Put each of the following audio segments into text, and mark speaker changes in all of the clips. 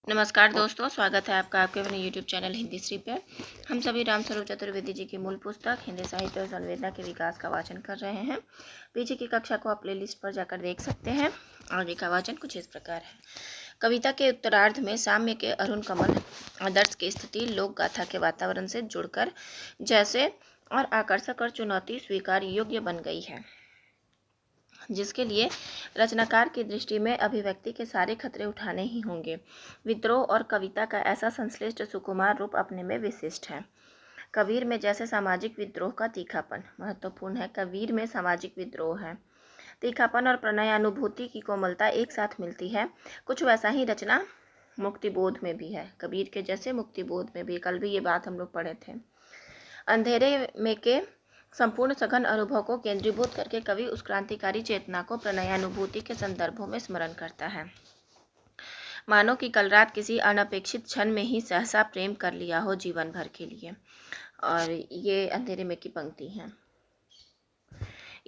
Speaker 1: नमस्कार दोस्तों, स्वागत है आपका आपके अपने यूट्यूब चैनल हिंदी श्री पे। हम सभी रामस्वरूप चतुर्वेदी जी की मूल पुस्तक हिंदी साहित्य और संवेदना के विकास का वाचन कर रहे हैं। पीछे की कक्षा को आप प्ले लिस्ट पर जाकर देख सकते हैं। आगे का वाचन कुछ इस प्रकार है। कविता के उत्तरार्ध में साम्य के अरुण कमल आदर्श की स्थिति लोक गाथा के वातावरण से जुड़कर जैसे और आकर्षक और चुनौती स्वीकार योग्य बन गई है, जिसके लिए रचनाकार की दृष्टि में अभिव्यक्ति के सारे खतरे उठाने ही होंगे। विद्रोह और कविता का ऐसा संश्लिष्ट सुकुमार रूप अपने में विशिष्ट है। कबीर में जैसे सामाजिक विद्रोह का तीखापन महत्वपूर्ण है, कबीर में सामाजिक विद्रोह है, तीखापन और प्रणयानुभूति की कोमलता एक साथ मिलती है। कुछ वैसा ही रचना मुक्तिबोध में भी है, कबीर के जैसे मुक्तिबोध में भी। कल भी ये बात हम लोग पढ़े थे। अंधेरे में के संपूर्ण सघन अनुभव को केंद्रीभूत करके कवि उस क्रांतिकारी चेतना को प्रणयानुभूति के संदर्भों में स्मरण करता है, मानो कि कल रात किसी अनपेक्षित क्षण में ही सहसा प्रेम कर लिया हो जीवन भर के लिए। और ये अंधेरे में की पंक्ति है।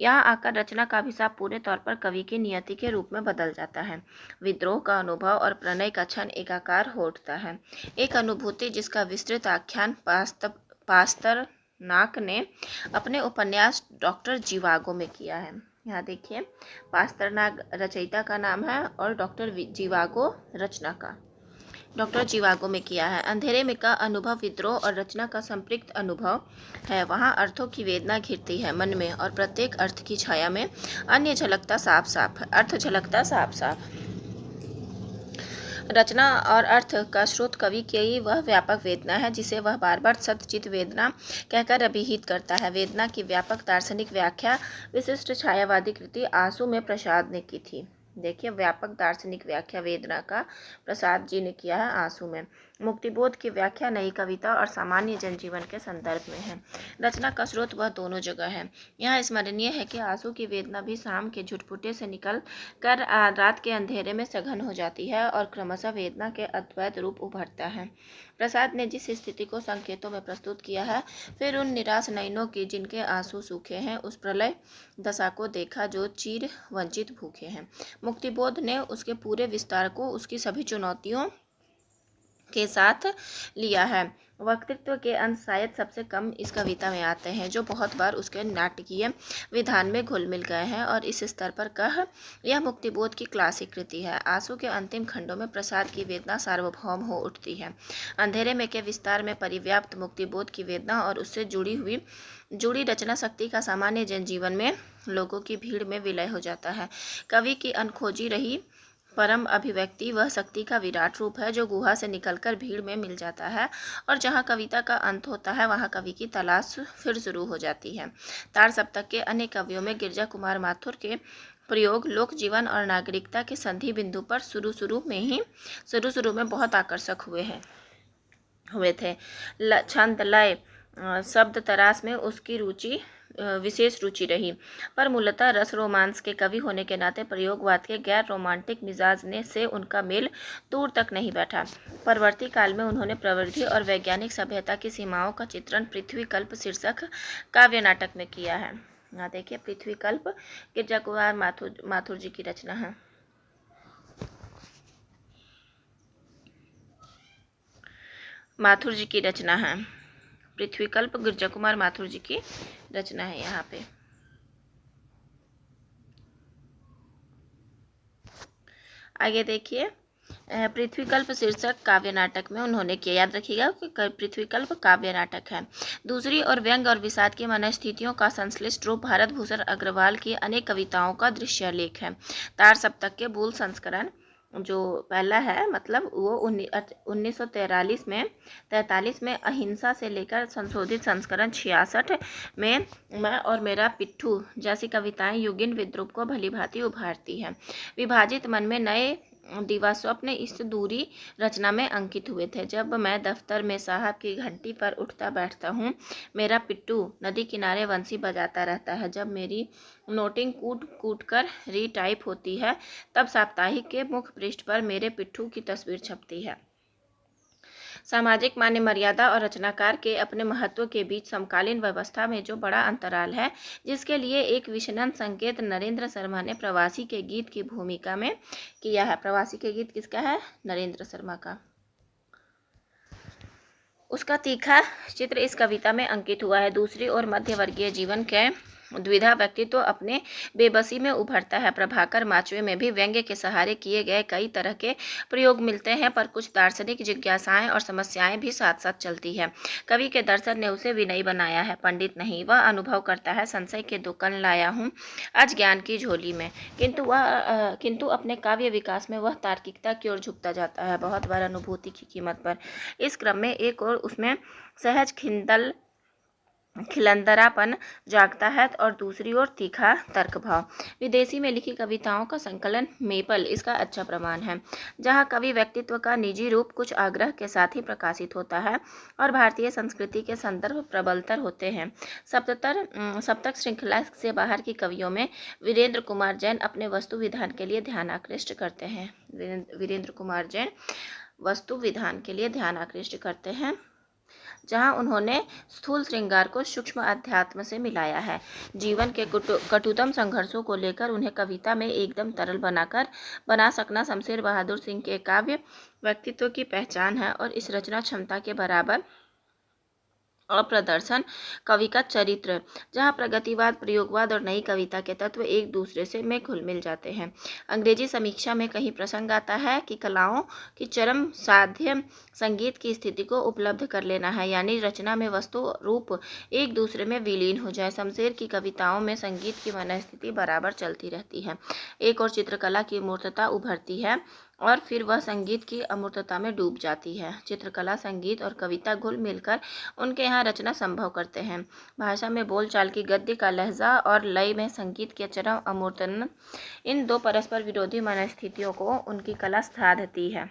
Speaker 1: यहाँ आकर रचना का अभिशाप पूरे तौर पर कवि की नियति के रूप में बदल जाता है। विद्रोह का अनुभव और प्रणय का क्षण एकाकार हो उठता है। एक अनुभूति जिसका विस्तृत आख्यान पास्तरनाक ने अपने उपन्यास डॉक्टर जीवागो में किया है। यहाँ देखिए, पास्तरनाक रचयिता का नाम है और डॉक्टर जीवागो रचना का डॉक्टर जीवागो में किया है। अंधेरे में का अनुभव विद्रोह और रचना का संपृक्त अनुभव है। वहाँ अर्थों की वेदना घिरती है मन में और प्रत्येक अर्थ की छाया में अन्य झलकता साफ साफ अर्थ झलकता साफ साफ। रचना और अर्थ का स्रोत कवि की वह व्यापक वेदना है जिसे वह बार बार सत्यचित वेदना कहकर अभिहित करता है। वेदना की व्यापक दार्शनिक व्याख्या विशिष्ट छायावादी कृति आंसू में प्रसाद ने की थी। देखिए, व्यापक दार्शनिक व्याख्या वेदना का प्रसाद जी ने किया है आंसू में। मुक्तिबोध की व्याख्या नई कविता और सामान्य जनजीवन के संदर्भ में है। रचना का स्रोत वह दोनों जगह है। यहाँ स्मरणीय है कि आंसू की वेदना भी शाम के झुटपुटे से निकल कर रात के अंधेरे में सघन हो जाती है और क्रमशः वेदना के अद्वैत रूप उभरता है। प्रसाद ने जिस स्थिति को संकेतों में प्रस्तुत किया है, फिर उन निराश नयनों की जिनके आंसू सूखे हैं, उस प्रलय दशा को देखा जो चीर वंचित भूखे हैं। मुक्तिबोध ने उसके पूरे विस्तार को उसकी सभी चुनौतियों के साथ लिया है। वक्तृत्व के अंश शायद सबसे कम इस कविता में आते हैं, जो बहुत बार उसके नाटकीय विधान में घुल मिल गए हैं और इस स्तर पर यह मुक्तिबोध की क्लासिक कृति है। आंसू के अंतिम खंडों में प्रसाद की वेदना सार्वभौम हो उठती है। अंधेरे में के विस्तार में परिव्याप्त मुक्तिबोध की वेदना और उससे जुड़ी रचना शक्ति का सामान्य जनजीवन में लोगों की भीड़ में विलय हो जाता है। कवि की अनखोजी रही परम अभिव्यक्ति वह शक्ति का विराट रूप है जो गुहा से निकलकर भीड़ में मिल जाता है, और जहाँ कविता का अंत होता है वहाँ कवि की तलाश फिर शुरू हो जाती है। तार सप्तक के अन्य कवियों में गिरजा कुमार माथुर के प्रयोग लोक जीवन और नागरिकता के संधि बिंदु पर शुरू में बहुत आकर्षक हुए थे। छंद लय शब्द तराश में उसकी विशेष रुचि रही, पर मूलतः रस रोमांस के कवि होने के नाते प्रयोगवाद के गैर रोमांटिक मिजाज से उनका मेल दूर तक नहीं बैठा। परवर्ती काल में उन्होंने प्रवृत्ति और वैज्ञानिक सभ्यता की सीमाओं का चित्रण पृथ्वी कल्प शीर्षक काव्य नाटक में किया है। यहाँ देखिए, पृथ्वी कल्प गिरजा कुमार माथुर जी की रचना है। पृथ्वी कल्प गिरजा कुमार माथुर जी की रचना है। यहाँ पे आगे देखिए, पृथ्वी कल्प शीर्षक काव्य नाटक में उन्होंने किया, याद रखिएगा कि पृथ्वी कल्प काव्य नाटक है। दूसरी और व्यंग और विषाद की मनस्थितियों का संश्लिष्ट रूप भारत भूषण अग्रवाल की अनेक कविताओं का दृश्य लेख है। तार सप्तक के मूल संस्करण जो पहला है, मतलब वो 1943 में अहिंसा से लेकर संशोधित संस्करण 66 में मैं और मेरा पिट्ठू जैसी कविताएं युगिन विद्रूप को भलीभांति उभारती हैं। विभाजित मन में नए दीवा स्वप्न इस दूरी रचना में अंकित हुए थे। जब मैं दफ्तर में साहब की घंटी पर उठता बैठता हूँ, मेरा पिट्ठू नदी किनारे बंसी बजाता रहता है। जब मेरी नोटिंग कूट कूट कर रीटाइप होती है, तब साप्ताहिक के मुख पृष्ठ पर मेरे पिट्ठू की तस्वीर छपती है। सामाजिक मान्य मर्यादा और रचनाकार के अपने महत्व के बीच समकालीन व्यवस्था में जो बड़ा अंतराल है, जिसके लिए एक विशनन संकेत नरेंद्र शर्मा ने प्रवासी के गीत की भूमिका में किया है। प्रवासी के गीत किसका है? नरेंद्र शर्मा का। उसका तीखा चित्र इस कविता में अंकित हुआ है। दूसरी ओर मध्यवर्गीय जीवन के द्विधा व्यक्तित्व अपने बेबसी में उभरता है। प्रभाकर माचवे में भी व्यंग्य के सहारे किए गए कई तरह के प्रयोग मिलते हैं, पर कुछ दार्शनिक जिज्ञासाएं और समस्याएं भी साथ साथ चलती है। कवि के दर्शन ने उसे विनयी बनाया है, पंडित नहीं। वह अनुभव करता है, संशय के 2 कण लाया हूँ आज ज्ञान की झोली में। किंतु अपने काव्य विकास में वह तार्किकता की ओर झुकता जाता है, बहुत बार अनुभूति की कीमत पर। इस क्रम में एक और उसमें सहज खिलंदरापन जागता है और दूसरी ओर तीखा तर्क भाव। विदेशी में लिखी कविताओं का संकलन मेपल इसका अच्छा प्रमाण है, जहाँ कवि व्यक्तित्व का निजी रूप कुछ आग्रह के साथ ही प्रकाशित होता है और भारतीय संस्कृति के संदर्भ प्रबलतर होते हैं। सप्तक श्रृंखला से बाहर की कवियों में वीरेंद्र कुमार जैन अपने वस्तु विधान के लिए ध्यान आकृष्ट करते हैं। वीरेंद्र कुमार जैन वस्तु विधान के लिए ध्यान आकृष्ट करते हैं, जहां उन्होंने स्थूल श्रृंगार को सूक्ष्म अध्यात्म से मिलाया है। जीवन के कटुतम संघर्षों को लेकर उन्हें कविता में एकदम तरल बना सकना शमशेर बहादुर सिंह के काव्य व्यक्तित्व की पहचान है और इस रचना क्षमता के बराबर अप्रदर्शन कवि का चरित्र, जहाँ प्रगतिवाद, प्रयोगवाद और नई कविता के तत्व एक दूसरे से में घुल मिल जाते हैं। अंग्रेजी समीक्षा में कहीं प्रसंग आता है कि कलाओं की चरम साध्य संगीत की स्थिति को उपलब्ध कर लेना है, यानी रचना में वस्तु रूप एक दूसरे में विलीन हो जाए। शमशेर की कविताओं में संगीत की मनस्थिति बराबर चलती रहती है, एक और चित्रकला की मूर्तता उभरती है और फिर वह संगीत की अमूर्तता में डूब जाती है। चित्रकला, संगीत और कविता घुल मिलकर उनके यहाँ रचना संभव करते हैं। भाषा में बोलचाल की गद्य का लहजा और लय में संगीत के चरम अमूर्तन, इन 2 परस्पर विरोधी मनस्थितियों को उनकी कला साधती है।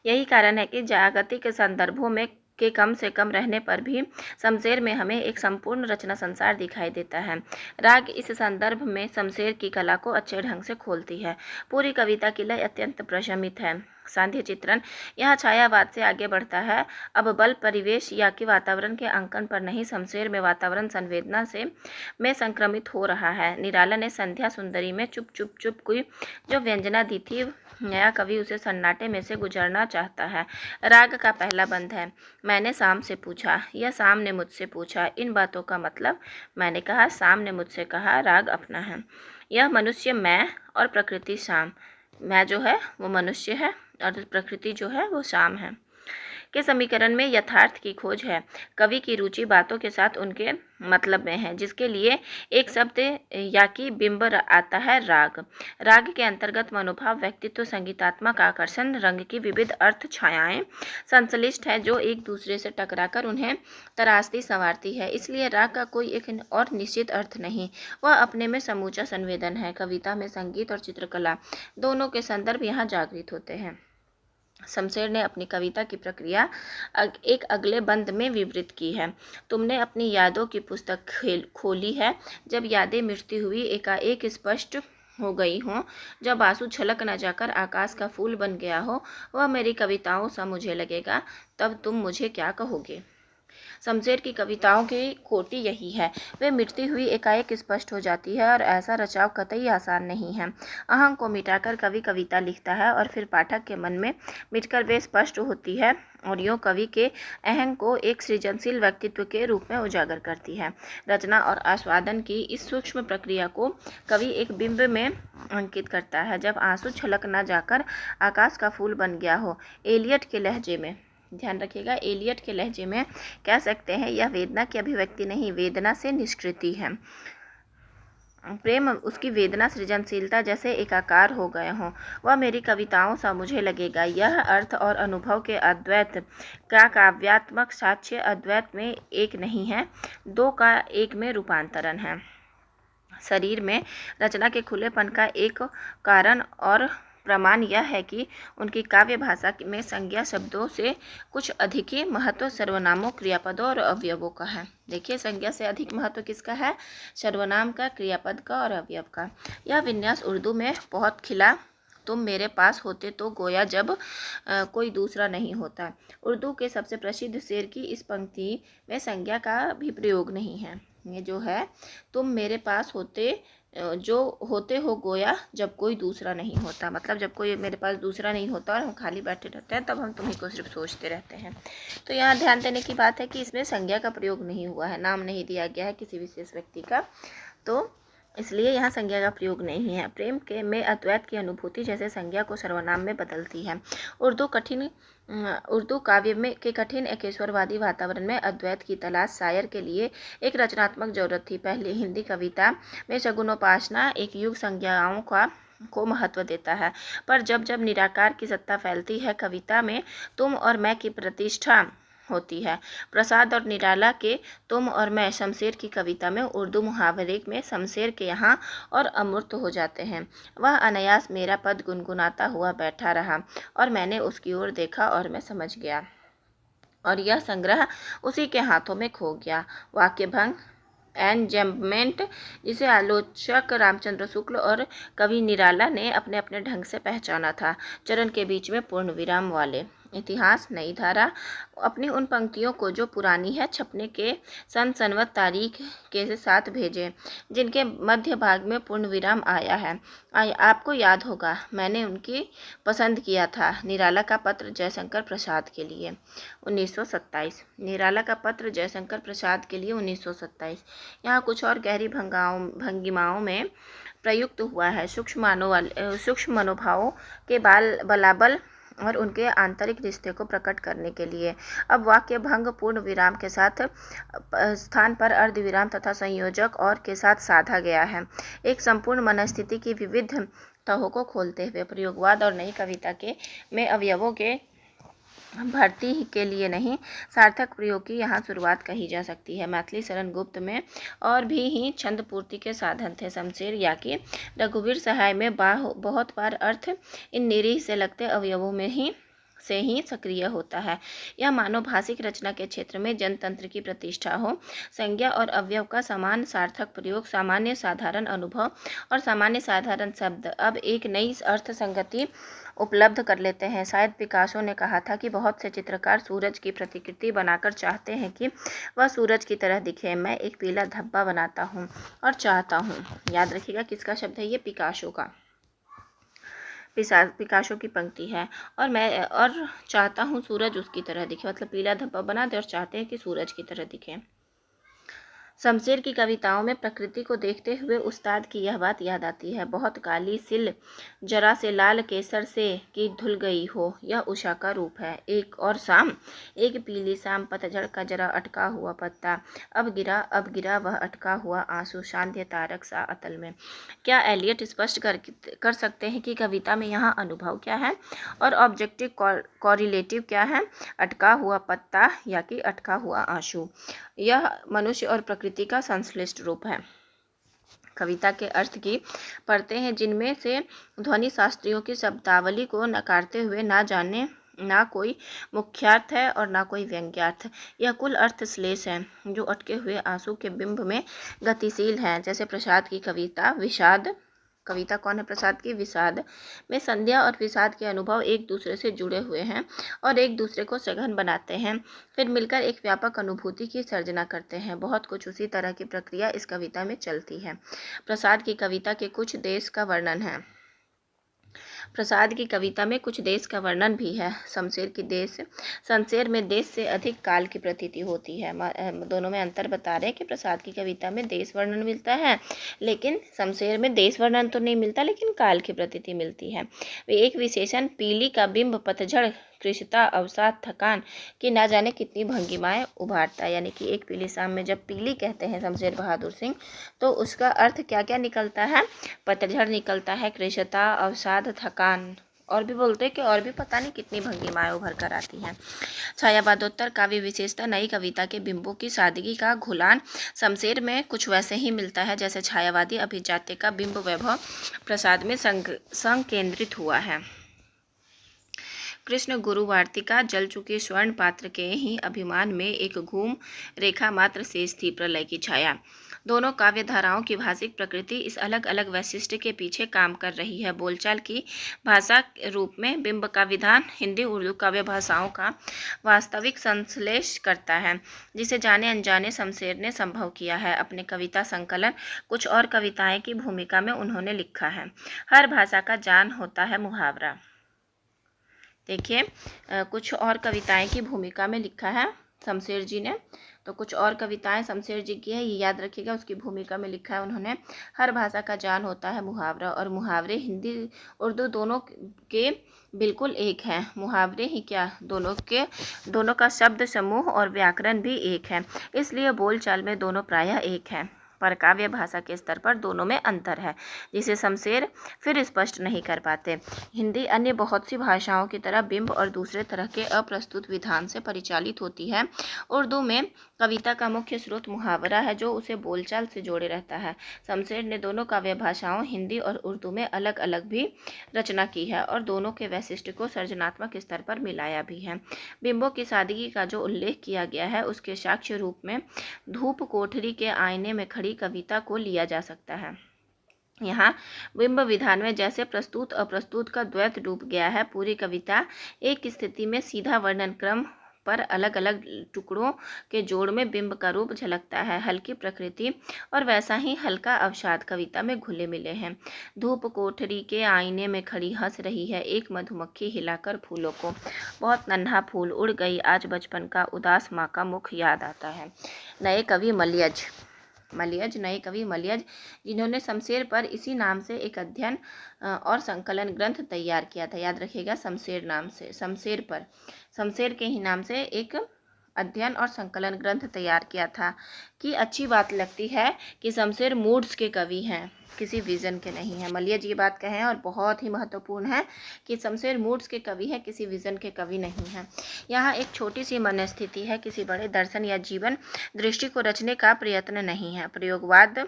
Speaker 1: यही कारण है कि जागतिक संदर्भों में के कम से कम रहने पर भी शमशेर में हमें एक संपूर्ण रचना संसार दिखाई देता है। राग इस संदर्भ में शमशेर की कला को अच्छे ढंग से खोलती है। पूरी कविता की लय अत्यंत प्रशमित है। सांध्य चित्रण यहाँ छायावाद से आगे बढ़ता है। अब बल परिवेश या कि वातावरण के अंकन पर नहीं, शमशेर में वातावरण संवेदना में संक्रमित हो रहा है। निराला ने संध्या सुंदरी में चुप चुप चुप कोई जो व्यंजना दी थी, नया कवि उसे सन्नाटे में से गुजरना चाहता है। राग का पहला बंध है, मैंने शाम से पूछा, यह शाम ने मुझसे पूछा, इन बातों का मतलब मैंने कहा, शाम ने मुझसे कहा। राग अपना है। यह मनुष्य मैं और प्रकृति शाम। मैं जो है वो मनुष्य है और प्रकृति जो है वो शाम है के समीकरण में यथार्थ की खोज है। कवि की रुचि बातों के साथ उनके मतलब में है, जिसके लिए एक शब्द या कि बिंब आता है, राग। राग के अंतर्गत मनोभाव, व्यक्तित्व, संगीतात्मक आकर्षण, रंग की विविध अर्थ छायाएं संश्लिष्ट है, जो एक दूसरे से टकराकर उन्हें तराशती संवारती है। इसलिए राग का कोई एक और निश्चित अर्थ नहीं, वह अपने में समूचा संवेदन है। कविता में संगीत और चित्रकला दोनों के संदर्भ यहाँ जागृत होते हैं। शमशेर ने अपनी कविता की प्रक्रिया एक अगले बंद में विवृत की है। तुमने अपनी यादों की पुस्तक खोली है, जब यादें मिटती हुई एकाएक स्पष्ट हो गई हों, जब आंसू छलक न जाकर आकाश का फूल बन गया हो, वह मेरी कविताओं सा मुझे लगेगा, तब तुम मुझे क्या कहोगे। शमशेर की कविताओं की खोटी यही है, वे मिटती हुई एकाएक स्पष्ट हो जाती है और ऐसा रचाव कतई आसान नहीं है। अहंग को मिटाकर कवि कविता लिखता है और फिर पाठक के मन में मिटकर वे स्पष्ट होती है और यूँ कवि के अहंग को एक सृजनशील व्यक्तित्व के रूप में उजागर करती है। रचना और आस्वादन की इस सूक्ष्म प्रक्रिया को कवि एक बिंब में अंकित करता है, जब आंसू छलक न जाकर आकाश का फूल बन गया हो। एलियट के लहजे में, ध्यान रखिएगा, एलियट के लहजे में कह सकते हैं, यह वेदना की अभिव्यक्ति नहीं, वेदना से निष्कृति है। प्रेम उसकी वेदना, सृजनशीलता जैसे एकाकार हो गए हों, वह मेरी कविताओं सा मुझे लगेगा। यह अर्थ और अनुभव के अद्वैत का काव्यात्मक साक्ष्य अद्वैत में एक नहीं है, 2 का एक में रूपांतरण है। शरीर में रचना के खुलेपन का एक कारण और प्रमाण यह है कि उनकी काव्य भाषा में संज्ञा शब्दों से कुछ अधिक ही महत्व सर्वनामों, क्रियापदों और अवयवों का है। देखिए, संज्ञा से अधिक महत्व किसका है? सर्वनाम का, क्रियापद का और अवयव का। यह विन्यास उर्दू में बहुत खिला तुम मेरे पास होते तो गोया जब कोई दूसरा नहीं होता। उर्दू के सबसे प्रसिद्ध शेर की इस पंक्ति में संज्ञा का भी प्रयोग नहीं है। ये जो है, तुम मेरे पास होते जो होते हो गोया जब कोई दूसरा नहीं होता, मतलब जब कोई मेरे पास दूसरा नहीं होता और हम खाली बैठे रहते हैं तब हम तुम्हीं को सिर्फ सोचते रहते हैं। तो यहाँ ध्यान देने की बात है कि इसमें संज्ञा का प्रयोग नहीं हुआ है, नाम नहीं दिया गया है किसी विशेष व्यक्ति का, तो इसलिए यहाँ संज्ञा का प्रयोग नहीं है। प्रेम के में अद्वैत की अनुभूति जैसे संज्ञा को सर्वनाम में बदलती है। उर्दू काव्य में के कठिन एकेश्वरवादी वातावरण में अद्वैत की तलाश शायर के लिए एक रचनात्मक जरूरत थी। पहले हिंदी कविता में शगुनोपासना एक युग संज्ञाओं को महत्व देता है, पर जब जब निराकार की सत्ता फैलती है, कविता में तुम और मैं की प्रतिष्ठा होती है। प्रसाद और निराला के तुम और मैं शमशेर की कविता में उर्दू मुहावरे में शमशेर के यहाँ और अमूर्त हो जाते हैं। वह अनायास मेरा पद गुनगुनाता हुआ बैठा रहा और मैंने उसकी ओर देखा और मैं समझ गया, और यह संग्रह उसी के हाथों में खो गया। वाक्य भंग एनजम्पमेंट, जिसे आलोचक रामचंद्र शुक्ल और कवि निराला ने अपने अपने ढंग से पहचाना था। चरण के बीच में पूर्ण विराम वाले। इतिहास नई धारा अपनी उन पंक्तियों को जो पुरानी है छपने के सनसनवत तारीख के साथ भेजें, जिनके मध्य भाग में पूर्ण विराम आया है। आपको याद होगा मैंने उनकी पसंद किया था निराला का पत्र जयशंकर प्रसाद के लिए 1927। निराला का पत्र जयशंकर प्रसाद के लिए 1927। यहाँ कुछ और गहरी भंगिमाओं में प्रयुक्त हुआ है। सूक्ष्म मनोभावों के बलाबल और उनके आंतरिक रिश्ते को प्रकट करने के लिए। अब वाक्य भंग पूर्ण विराम के साथ स्थान पर अर्धविराम तथा संयोजक और के साथ साधा गया है, एक संपूर्ण मनस्थिति की विविध तहों को खोलते हुए। प्रयोगवाद और नई कविता के में अवयवों के भर्ती के लिए नहीं, सार्थक प्रयोग की यहाँ शुरुआत कही जा सकती है। मैथिली शरण गुप्त में और भी ही छंद पूर्ति के साधन थे। शमशेर या कि रघुवीर सहाय में बहुत बार अर्थ इन निरीह से लगते अवयवों में ही सक्रिय होता है। यह मानव भाषिक रचना के क्षेत्र में जनतंत्र की प्रतिष्ठा हो। संज्ञा और अवयव का समान सार्थक प्रयोग, सामान्य साधारण अनुभव और सामान्य साधारण शब्द अब एक नई अर्थ संगति उपलब्ध कर लेते हैं। शायद पिकासो ने कहा था कि बहुत से चित्रकार सूरज की प्रतिकृति बनाकर चाहते हैं कि वह सूरज की तरह दिखे। मैं एक पीला धब्बा बनाता हूँ और चाहता हूँ। याद रखिएगा किसका शब्द है ये, पिकासो का। पिकासो की पंक्ति है, और मैं और चाहता हूँ सूरज उसकी तरह दिखे, मतलब पीला धब्बा बना दे और चाहते हैं कि सूरज की तरह दिखे। शमशेर की कविताओं में प्रकृति को देखते हुए उस्ताद की यह बात याद आती है, बहुत काली सिल जरा से लाल केसर से कि धुल गई हो, यह उषा का रूप है। एक और शाम, एक पीली शाम, पतझड़ का जरा अटका हुआ पत्ता, अब गिरा वह अटका हुआ आंसू, शांध्य तारक सा अतल में। क्या एलियट स्पष्ट कर सकते हैं कि कविता में यहाँ अनुभव क्या है और ऑब्जेक्टिव कॉरिलेटिव क्या है? अटका हुआ पत्ता या कि अटका हुआ आंसू, यह मनुष्य और प्रकृति का संश्लिष्ट रूप है। कविता के अर्थ की परतें हैं जिनमें से ध्वनि शास्त्रियों की शब्दावली को नकारते हुए ना कोई मुख्यार्थ है और ना कोई व्यंग्यार्थ। यह कुल अर्थ श्लेष है जो अटके हुए आंसू के बिंब में गतिशील है। जैसे प्रसाद की कविता कौन है? प्रसाद की विषाद में संध्या और विषाद के अनुभव एक दूसरे से जुड़े हुए हैं और एक दूसरे को सघन बनाते हैं, फिर मिलकर एक व्यापक अनुभूति की सर्जना करते हैं। बहुत कुछ उसी तरह की प्रक्रिया इस कविता में चलती है। प्रसाद की कविता के कुछ देश का वर्णन है। प्रसाद की कविता में कुछ देश का वर्णन भी है। शमशेर में देश से अधिक काल की प्रतीति होती है। दोनों में अंतर बता रहे हैं कि प्रसाद की कविता में देश वर्णन मिलता है, लेकिन शमशेर में देश वर्णन तो नहीं मिलता, लेकिन काल की प्रतीति मिलती है। एक विशेषण पीली का बिंब पतझड़, कृशता, अवसाद, थकान की ना जाने कितनी भंगिमाएं उभारता है। यानी कि एक पीली शाम में जब पीली कहते हैं शमशेर बहादुर सिंह, तो उसका अर्थ क्या क्या निकलता है? पतझड़ निकलता है, कृशता, अवसाद, थकान, और भी बोलते हैं कि और भी पता नहीं कितनी भंगिमाएं उभर कर आती हैं। छायावादोत्तर काव्य विशेषता नई कविता के बिंबों की सादगी का घुलान शमशेर में कुछ वैसे ही मिलता है जैसे छायावादी अभिजात्य का बिंब वैभव प्रसाद में संकेंद्रित हुआ है। कृष्ण गुरु वार्तिका जल चुके स्वर्ण पात्र के ही अभिमान में एक घूम रेखा मात्र शेष थी प्रलय की छाया। दोनों काव्य धाराओं की भाषिक प्रकृति इस अलग अलग वैशिष्ट्य के पीछे काम कर रही है। बोलचाल की भाषा के रूप में बिंब का विधान हिंदी उर्दू काव्य भाषाओं का वास्तविक संश्लेष करता है, जिसे जाने अनजाने शमशेर ने संभव किया है। अपने कविता संकलन कुछ और कविताएं की भूमिका में उन्होंने लिखा है, हर भाषा का जान होता है मुहावरा। देखिए, कुछ और कविताएं की भूमिका में लिखा है शमशेर जी ने, तो कुछ और कविताएं शमशेर जी की है, ये याद रखिएगा। उसकी भूमिका में लिखा है उन्होंने, हर भाषा का जान होता है मुहावरा। और मुहावरे हिंदी उर्दू दोनों के बिल्कुल एक हैं। मुहावरे ही क्या, दोनों का शब्द समूह और व्याकरण भी एक है, इसलिए बोलचाल में दोनों प्रायः एक हैं, पर काव्य भाषा के स्तर पर दोनों में अंतर है, जिसे शमशेर फिर स्पष्ट नहीं कर पाते। हिंदी अन्य बहुत सी भाषाओं की तरह बिंब और दूसरे तरह के अप्रस्तुत विधान से परिचालित होती है। उर्दू में कविता का मुख्य स्रोत मुहावरा है, जो उसे बोलचाल से जोड़े रहता है। शमशेर ने दोनों काव्य भाषाओं हिंदी और उर्दू में अलग अलग भी रचना की है और दोनों के वैशिष्ट्य को सृजनात्मक स्तर पर मिलाया भी है। बिंबों की सादगी का जो उल्लेख किया गया है, उसके साक्ष्य रूप में धूप कोठरी के आईने में खड़ी कविता को लिया जा सकता है। यहाँ बिंब विधान में जैसे प्रस्तुत अप्रस्तुत का द्वैत डूब गया है। पूरी कविता एक स्थिति में सीधा वर्णन क्रम पर अलग अलग टुकड़ों के जोड़ में बिंब का रूप झलकता है। हल्की प्रकृति और वैसा ही हल्का अवसाद कविता में घुले मिले हैं। धूप कोठरी के आईने में खड़ी हंस रही है एक मधुमक्खी हिलाकर फूलों को, बहुत नन्हा फूल उड़ गई आज बचपन का, उदास माँ का मुख याद आता है। नए कवि नए कवि मलयज, जिन्होंने शमशेर पर इसी नाम से एक अध्ययन और संकलन ग्रंथ तैयार किया था। याद रखिएगा, शमशेर के ही नाम से एक अध्ययन और संकलन ग्रंथ तैयार किया था। कि अच्छी बात लगती है कि शमशेर मूड्स के कवि हैं, किसी विजन के नहीं हैं। मलयज ये बात कहें, और बहुत ही महत्वपूर्ण है कि शमशेर मूड्स के कवि हैं, किसी विजन के कवि नहीं हैं। यहाँ एक छोटी सी मनस्थिति है, किसी बड़े दर्शन या जीवन दृष्टि को रचने का प्रयत्न नहीं है। प्रयोगवाद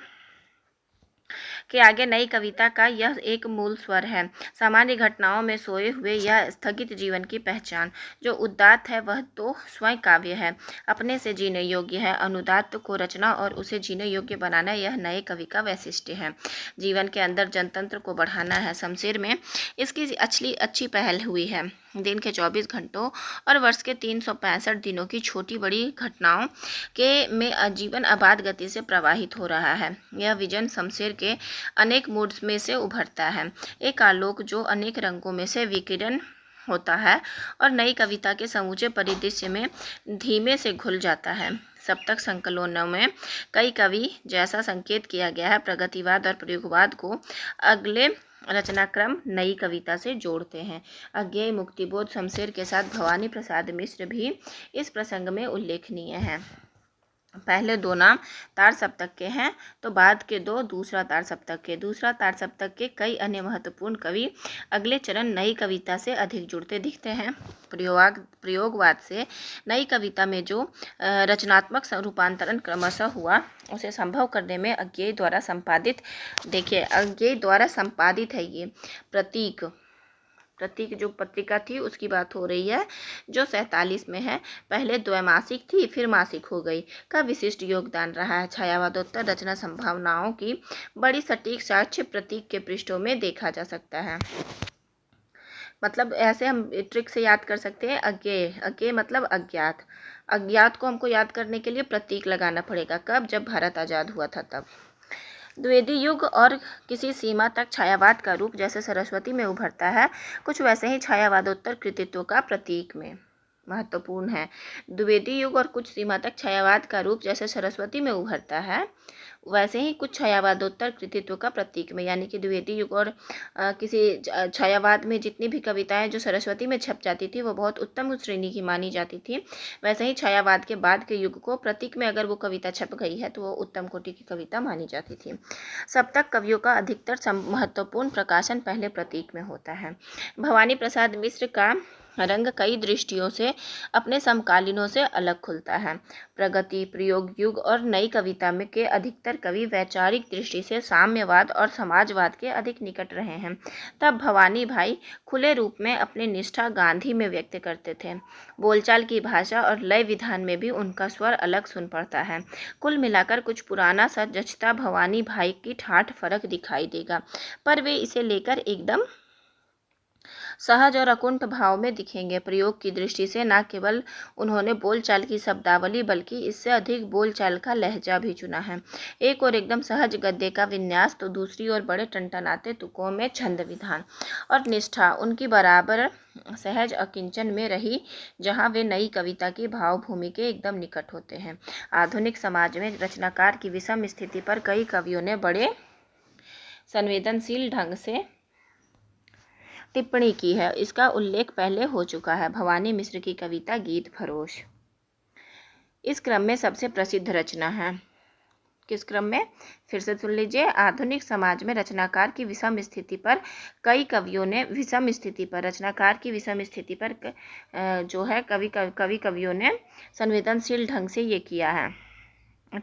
Speaker 1: के आगे नई कविता का यह एक मूल स्वर है। सामान्य घटनाओं में सोए हुए यह स्थगित जीवन की पहचान। जो उदात्त है वह तो स्वयं काव्य है, अपने से जीने योग्य है। अनुदात्त को रचना और उसे जीने योग्य बनाना यह नए कवि का वैशिष्ट्य है। जीवन के अंदर जनतंत्र को बढ़ाना है। शमशेर में इसकी अच्छी पहल हुई है। दिन के 24 घंटों और वर्ष के 365 दिनों की छोटी बड़ी घटनाओं के में जीवन अबाध गति से प्रवाहित हो रहा है। यह विजन शमशेर के अनेक मूड्स में से उभरता है, एक आलोक जो अनेक रंगों में से विकिरण होता है और नई कविता के समूचे परिदृश्य में धीमे से घुल जाता है। सप्तक संकलनों में कई कवि जैसा संकेत किया गया है, प्रगतिवाद और प्रयोगवाद को अगले रचनाक्रम नई कविता से जोड़ते हैं। अज्ञेय मुक्तिबोध शमशेर के साथ भवानी प्रसाद मिश्र भी इस प्रसंग में उल्लेखनीय हैं। पहले दो नाम तार सप्तक के हैं, तो बाद के दो दूसरा तार सप्तक के। दूसरा तार सप्तक के कई अन्य महत्वपूर्ण कवि अगले चरण नई कविता से अधिक जुड़ते दिखते हैं। प्रयोगवाद से नई कविता में जो रचनात्मक रूपांतरण क्रमशः हुआ, उसे संभव करने में अज्ञेय द्वारा संपादित, देखिए अज्ञेय द्वारा संपादित है ये प्रतीक जो पत्रिका थी उसकी बात हो रही है, जो 47 में है। पहले द्वैमासिक थी, फिर मासिक हो गई, का विशिष्ट योगदान रहा है। छायावादोत्तर रचना संभावनाओं की बड़ी सटीक साक्ष्य प्रतीक के पृष्ठों में देखा जा सकता है। मतलब ऐसे हम ट्रिक से याद कर सकते हैं। अज्ञेय मतलब अज्ञात को हमको याद करने के लिए प्रतीक लगाना पड़ेगा। कब? जब भारत आज़ाद हुआ था तब। द्विवेदी युग और किसी सीमा तक छायावाद का रूप जैसे सरस्वती में उभरता है, कुछ वैसे ही छायावादोत्तर कृतित्व का प्रतीक में महत्वपूर्ण है। द्विवेदी युग और कुछ सीमा तक छायावाद का रूप जैसे सरस्वती में उभरता है, वैसे ही कुछ छायावादोत्तर कृतित्व का प्रतीक में, यानी कि द्विवेदी युग और किसी छायावाद में जितनी भी कविताएं जो सरस्वती में छप जाती थी वो बहुत उत्तम श्रेणी की मानी जाती थी। वैसे ही छायावाद के बाद के युग को प्रतीक में अगर वो कविता छप गई है तो वो उत्तम कोटि की कविता मानी जाती थी। सप्तक कवियों का अधिकतर महत्वपूर्ण प्रकाशन पहले प्रतीक में होता है। भवानी प्रसाद मिश्र का रंग कई दृष्टियों से अपने समकालीनों से अलग खुलता है। प्रगति, प्रयोग युग और नई कविता में के अधिकतर कवि वैचारिक दृष्टि से साम्यवाद और समाजवाद के अधिक निकट रहे हैं। तब भवानी भाई खुले रूप में अपनी निष्ठा गांधी में व्यक्त करते थे। बोलचाल की भाषा और लय विधान में भी उनका स्वर अलग सुन पड़ता है। कुल मिलाकर कुछ पुराना सा जचता भवानी भाई की ठाठ फर्क दिखाई देगा, पर वे इसे लेकर एकदम सहज और अकुंठ भाव में दिखेंगे। प्रयोग की दृष्टि से न केवल उन्होंने बोलचाल की शब्दावली बल्कि इससे अधिक बोलचाल का लहजा भी चुना है। एक और एकदम सहज गद्य का विन्यास तो दूसरी ओर बड़े टनटनाते तुकों में छंद विधान और निष्ठा उनकी बराबर सहज अकिंचन में रही, जहाँ वे नई कविता की भावभूमि के एकदम निकट होते हैं। आधुनिक समाज में रचनाकार की विषम स्थिति पर कई कवियों ने बड़े संवेदनशील ढंग से टिप्पणी की है। इसका उल्लेख पहले हो चुका है। भवानी मिश्र की कविता गीत फरोश इस क्रम में सबसे प्रसिद्ध रचना है। किस क्रम में? फिर से सुन लीजिए। आधुनिक समाज में रचनाकार की विषम स्थिति पर कई कवियों ने रचनाकार की विषम स्थिति पर जो है कवियों ने संवेदनशील ढंग से ये किया है,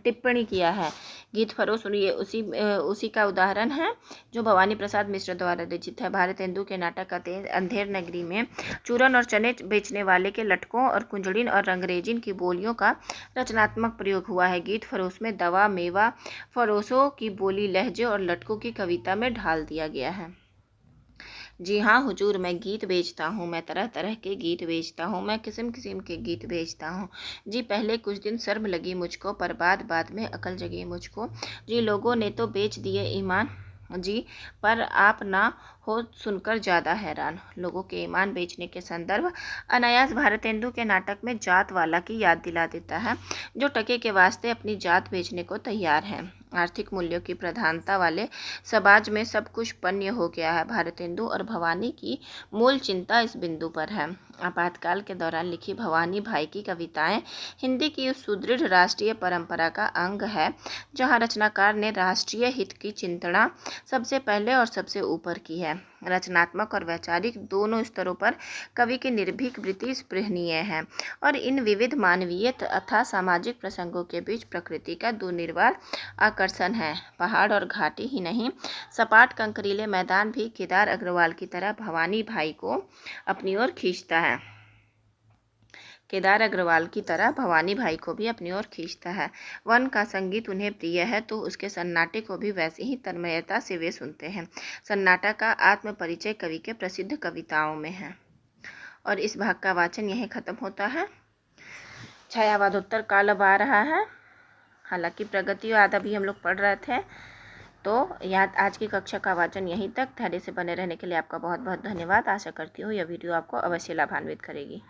Speaker 1: टिप्पणी किया है। गीत फरोश सुनिए, उसी का उदाहरण है जो भवानी प्रसाद मिश्र द्वारा रचित है। भारतेंदु के नाटक अंधेर नगरी में चूरन और चने बेचने वाले के लटकों और कुंजड़िन और रंगरेजिन की बोलियों का रचनात्मक प्रयोग हुआ है। गीत फरोश में दवा मेवा फरोशों की बोली लहजे और लटकों की कविता में ढाल दिया गया है। जी हाँ हुजूर, मैं गीत बेचता हूँ, मैं तरह तरह के गीत बेचता हूँ, मैं किस्म किस्म के गीत बेचता हूँ। जी पहले कुछ दिन शर्म लगी मुझको, पर बाद में अकल जगी मुझको। जी लोगों ने तो बेच दिए ईमान जी, पर आप ना हो सुनकर ज़्यादा हैरान। लोगों के ईमान बेचने के संदर्भ अनायास भारतेंदु के नाटक में जात वाला की याद दिला देता है, जो टके के वास्ते अपनी जात बेचने को तैयार है। आर्थिक मूल्यों की प्रधानता वाले समाज में सब कुछ पण्य हो गया है। भारतेंदु और भवानी की मूल चिंता इस बिंदु पर है। आपातकाल के दौरान लिखी भवानी भाई की कविताएं हिंदी की उस सुदृढ़ राष्ट्रीय परंपरा का अंग है, जहां रचनाकार ने राष्ट्रीय हित की चिंतना सबसे पहले और सबसे ऊपर की है। रचनात्मक और वैचारिक दोनों स्तरों पर कवि की निर्भीक वृत्ति स्पृहणीय है और इन विविध मानवीय तथा सामाजिक प्रसंगों के बीच प्रकृति का दुर्निवार आकर्षण है। पहाड़ और घाटी ही नहीं, सपाट कंकरीले मैदान भी केदार अग्रवाल की तरह भवानी भाई को अपनी ओर खींचता है। केदार अग्रवाल की तरह भवानी भाई को भी अपनी ओर खींचता है। वन का संगीत उन्हें प्रिय है तो उसके सन्नाटे को भी वैसे ही तन्मयता से वे सुनते हैं। सन्नाटा का आत्म परिचय कवि के प्रसिद्ध कविताओं में है। और इस भाग का वाचन यहीं खत्म होता है। छायावादोत्तर काल अब आ रहा है। हालांकि प्रगतिवाद अभी हम लोग पढ़ रहे थे, तो यहाँ आज की कक्षा का वाचन यहीं तक। धैर्य से बने रहने के लिए आपका बहुत बहुत धन्यवाद। आशा करती हूँ यह वीडियो आपको अवश्य लाभान्वित करेगी।